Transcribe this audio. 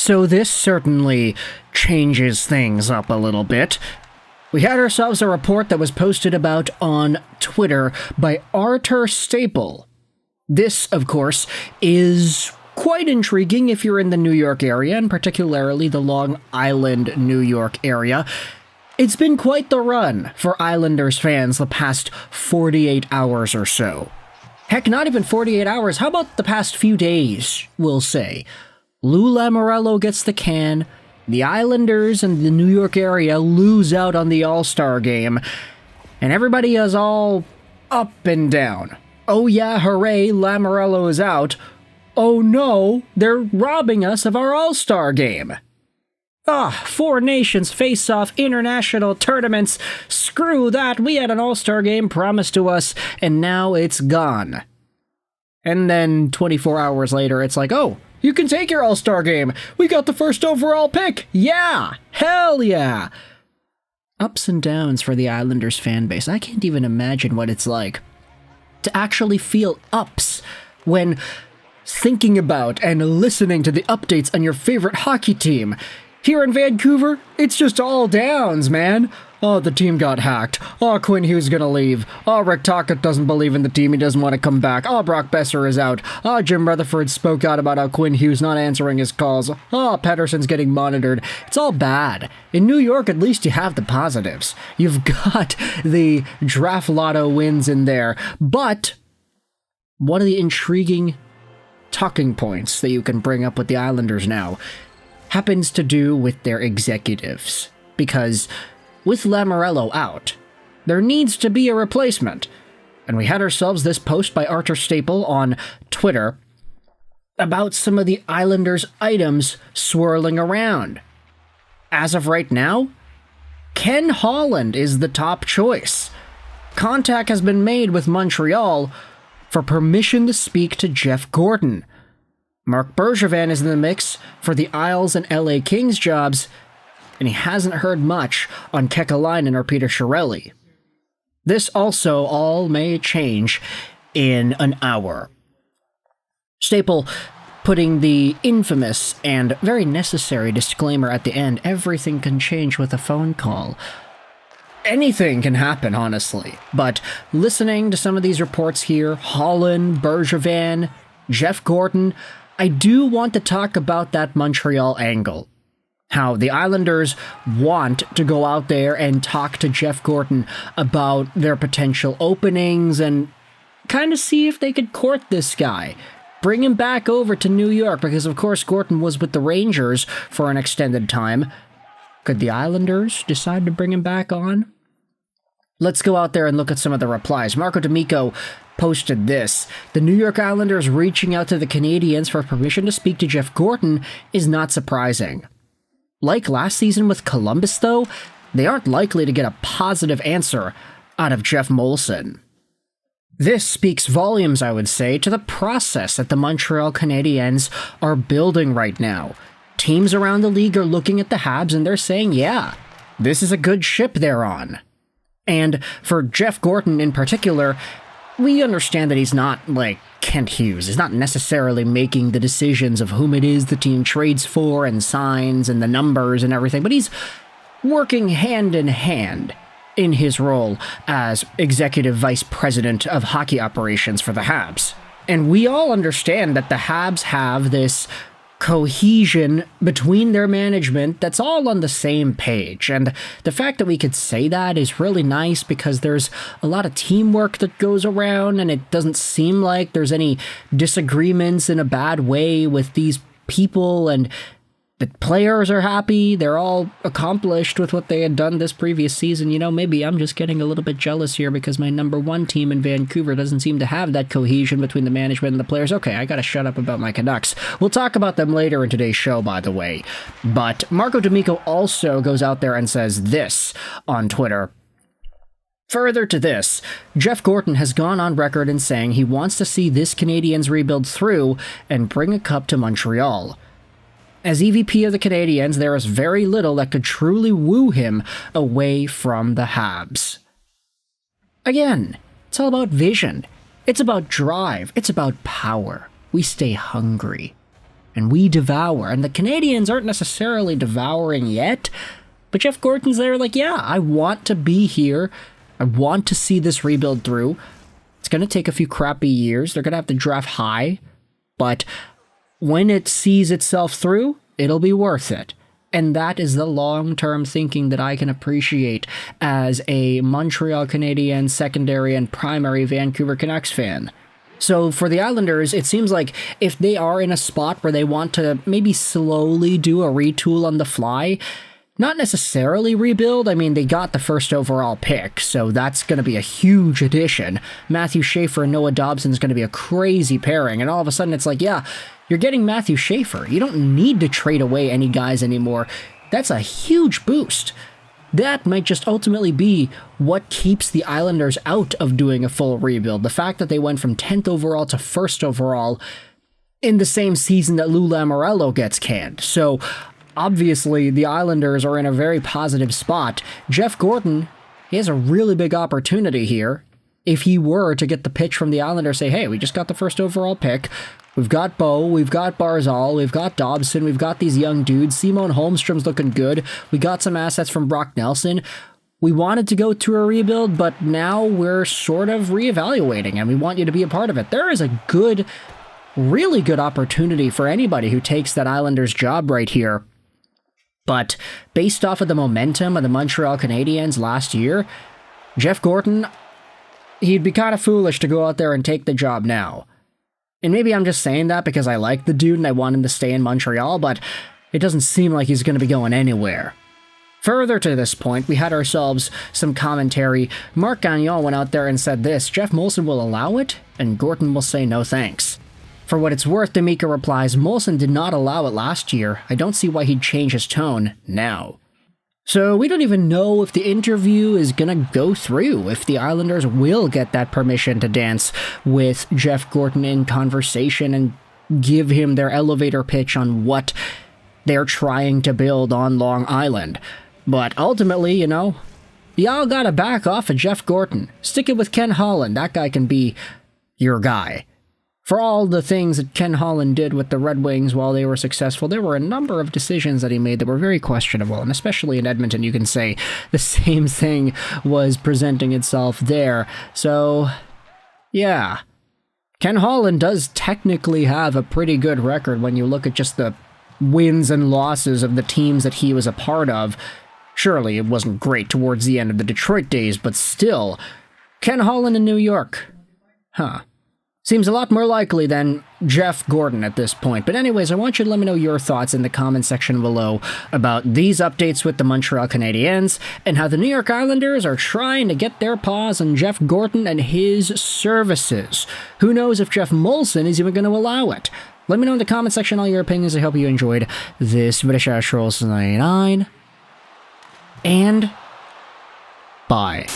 So this certainly changes things up a little bit. We had ourselves a report that was posted about on Twitter by Arthur Staple. This, of course, is quite intriguing if you're in the New York area, and particularly the Long Island, New York area. It's been quite the run for Islanders fans the past 48 hours or so. Heck, not even 48 hours. How about the past few days, we'll say? Lou Lamoriello gets the can. The Islanders and the New York area lose out on the All-Star game. And everybody is all up and down. Oh yeah, hooray, Lamoriello is out. Oh no, they're robbing us of our All-Star game. Four nations face off international tournaments. Screw that, we had an All-Star game promised to us, and now it's gone. And then 24 hours later, it's like, oh, you can take your All-Star game. We got the first overall pick. Yeah, hell yeah. Ups and downs for the Islanders fan base. I can't even imagine what it's like to actually feel ups when thinking about and listening to the updates on your favorite hockey team. Here in Vancouver, it's just all downs, man. Oh, the team got hacked. Oh, Quinn Hughes gonna leave. Oh, Rick Tocchet doesn't believe in the team. He doesn't want to come back. Oh, Brock Besser is out. Oh, Jim Rutherford spoke out about how Quinn Hughes not answering his calls. Oh, Pettersson's getting monitored. It's all bad. In New York, at least you have the positives. You've got the draft lotto wins in there. But one of the intriguing talking points that you can bring up with the Islanders now happens to do with their executives. Because with Lamoriello out, there needs to be a replacement. And we had ourselves this post by Arthur Staple on Twitter about some of the Islanders' items swirling around. As of right now, Ken Holland is the top choice. Contact has been made with Montreal for permission to speak to Jeff Gorton. Mark Bergevin is in the mix for the Isles and LA Kings jobs, and he hasn't heard much on Kekalainen or Peter Chiarelli. This also all may change in an hour. Staple putting the infamous and very necessary disclaimer at the end, everything can change with a phone call. Anything can happen, honestly, but listening to some of these reports here, Holland, Bergevin, Jeff Gorton, I do want to talk about that Montreal angle. How the Islanders want to go out there and talk to Jeff Gorton about their potential openings and kind of see if they could court this guy. Bring him back over to New York, because of course Gorton was with the Rangers for an extended time. Could the Islanders decide to bring him back on? Let's go out there and look at some of the replies. Marco D'Amico posted this. The New York Islanders reaching out to the Canadiens for permission to speak to Jeff Gorton is not surprising. Like last season with Columbus, though, they aren't likely to get a positive answer out of Jeff Molson. This speaks volumes, I would say, to the process that the Montreal Canadiens are building right now. Teams around the league are looking at the Habs and they're saying, yeah, this is a good ship they're on. And for Jeff Gorton in particular, we understand that he's not like Kent Hughes. He's not necessarily making the decisions of whom it is the team trades for and signs and the numbers and everything, but he's working hand in hand in his role as executive vice president of hockey operations for the Habs. And we all understand that the Habs have this cohesion between their management that's all on the same page. And the fact that we could say that is really nice because there's a lot of teamwork that goes around and it doesn't seem like there's any disagreements in a bad way with these people, and the players are happy. They're all accomplished with what they had done this previous season. You know, maybe I'm just getting a little bit jealous here because my number one team in Vancouver doesn't seem to have that cohesion between the management and the players. Okay, I gotta shut up about my Canucks. We'll talk about them later in today's show, by the way. But Marco D'Amico also goes out there and says this on Twitter. Further to this, Jeff Gorton has gone on record in saying he wants to see this Canadiens rebuild through and bring a cup to Montreal. As EVP of the Canadiens, there is very little that could truly woo him away from the Habs. Again, it's all about vision. It's about drive. It's about power. We stay hungry. and we devour. And the Canadiens aren't necessarily devouring yet, but Jeff Gorton's there like, yeah, I want to be here. I want to see this rebuild through. It's going to take a few crappy years. They're going to have to draft high, but when it sees itself through, it'll be worth it. And that is the long-term thinking that I can appreciate as a Montreal Canadiens secondary and primary Vancouver Canucks fan. So for the Islanders, it seems like if they are in a spot where they want to maybe slowly do a retool on the fly, not necessarily rebuild. I mean, they got the first overall pick, so that's going to be a huge addition. Matthew Schaefer and Noah Dobson is going to be a crazy pairing, and all of a sudden it's like, yeah, you're getting Matthew Schaefer. You don't need to trade away any guys anymore. That's a huge boost. That might just ultimately be what keeps the Islanders out of doing a full rebuild. The fact that they went from 10th overall to 1st overall in the same season that Lou Lamoriello gets canned. So obviously, the Islanders are in a very positive spot. Jeff Gorton, he has a really big opportunity here. If he were to get the pitch from the Islanders, say, hey, we just got the first overall pick. We've got Bo, we've got Barzal, we've got Dobson, we've got these young dudes. Simon Holmstrom's looking good. We got some assets from Brock Nelson. We wanted to go through a rebuild, but now we're sort of reevaluating, and we want you to be a part of it. There is a good, really good opportunity for anybody who takes that Islanders job right here. But based off of the momentum of the Montreal Canadiens last year, Jeff Gorton, he'd be kind of foolish to go out there and take the job now. And maybe I'm just saying that because I like the dude and I want him to stay in Montreal, but it doesn't seem like he's going to be going anywhere. Further to this point, we had ourselves some commentary. Marc Gagnon went out there and said this: Jeff Molson will allow it, and Gorton will say no thanks. For what it's worth, D'Amico replies, Molson did not allow it last year. I don't see why he'd change his tone now. So we don't even know if the interview is gonna go through, if the Islanders will get that permission to dance with Jeff Gorton in conversation and give him their elevator pitch on what they're trying to build on Long Island. But ultimately, you know, y'all gotta back off of Jeff Gorton. Stick it with Ken Holland. That guy can be your guy. For all the things that Ken Holland did with the Red Wings while they were successful, there were a number of decisions that he made that were very questionable, and especially in Edmonton, you can say the same thing was presenting itself there. So, yeah. Ken Holland does technically have a pretty good record when you look at just the wins and losses of the teams that he was a part of. Surely it wasn't great towards the end of the Detroit days, but still, Ken Holland in New York. Huh. Seems a lot more likely than Jeff Gorton at this point. But anyways, I want you to let me know your thoughts in the comment section below about these updates with the Montreal Canadiens and how the New York Islanders are trying to get their paws on Jeff Gorton and his services. Who knows if Jeff Molson is even going to allow it? Let me know in the comment section all your opinions. I hope you enjoyed this video. 99 and bye.